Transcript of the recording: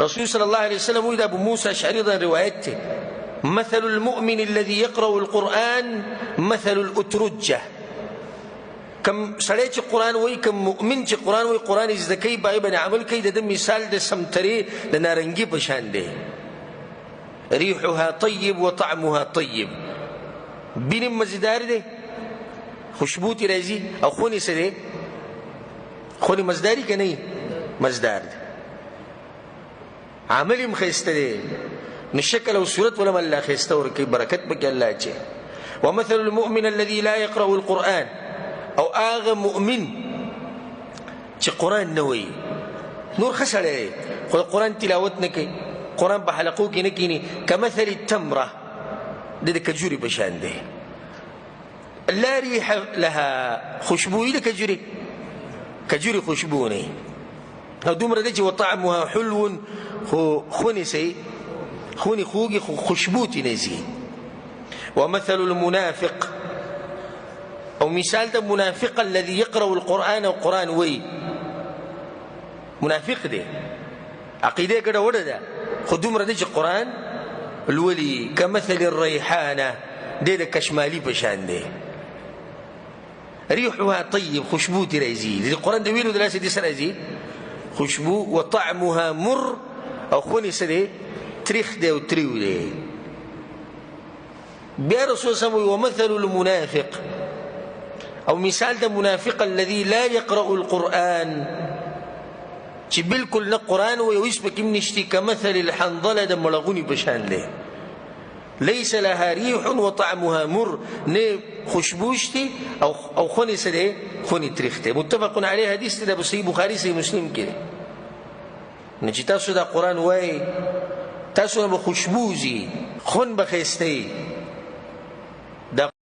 رسول صلى الله عليه وسلم وإذا أبو موسى أشعري روايته مثل المؤمن الذي يقرأ القرآن مثل الأترجة كم سړی چې قرآن وایي کم مؤمن چې قرآن وایي قرآن زده کوي باغې باندې عمل کوي د ده مثال د سمترې د نارنګي په شان دی ریحها طیب وطعمها طیب بین مزیدار دی خوشبو ترې راځي او خونې څه دی خونې مزداري که نه مزدار دی عمل هم ښایسته دی نو شکل او صورت ولم الله ښایسته ورکوي برکت پکې الله اچوي ومثل المؤمن الذي لا يقرأ القرآن او آغا مؤمن چې قرآن نه وایي نور ښه سړی دی خو د قرآن تلاوت نه کوي قرآن په حلقو کې نه کیني کمثل التمره د کجوري په شان دی لا ریح لها خوشبویي د کجوري خوشبو نه او دومره دی چې وطعمها حلو خو خونې سي خونې خوږي خو خوشبو ترې نه ځي ومثل المنافق او مثال د منافق الذي يقرأ القرآن او قرآن وایي منافق دی عقیده ګډه وډه ده خو دومره دی چې قرآن لولي کمثل الریحانه دی د کشمالي په شان دی ریحها طیب خوشبو ترې راځي د قرآن د ویلو د لاسه دې سره راځي خوشبو وطعمها مر او خونې څه دی تریخ دی او تریو دی بیا رسول صلی الله علیه وسلم ومثل المنافق او مثال د منافق الذي لا يقرأ القرآن چې بالکل نه قرآن وایي او هېڅ پکې هم نشتي کمثل الحنظله د مړغوني په شان دی ليس لها ريح وطعمها مر نه خوشبو شتي او خونې څه دی خونې تریخ دی متفق علیه حدیث دی د صحیح بخاري صحیح مسلم کې دی نو چې تاسو دا قرآن وایي تاسو نه به خوشبو ځي خون به ښایسته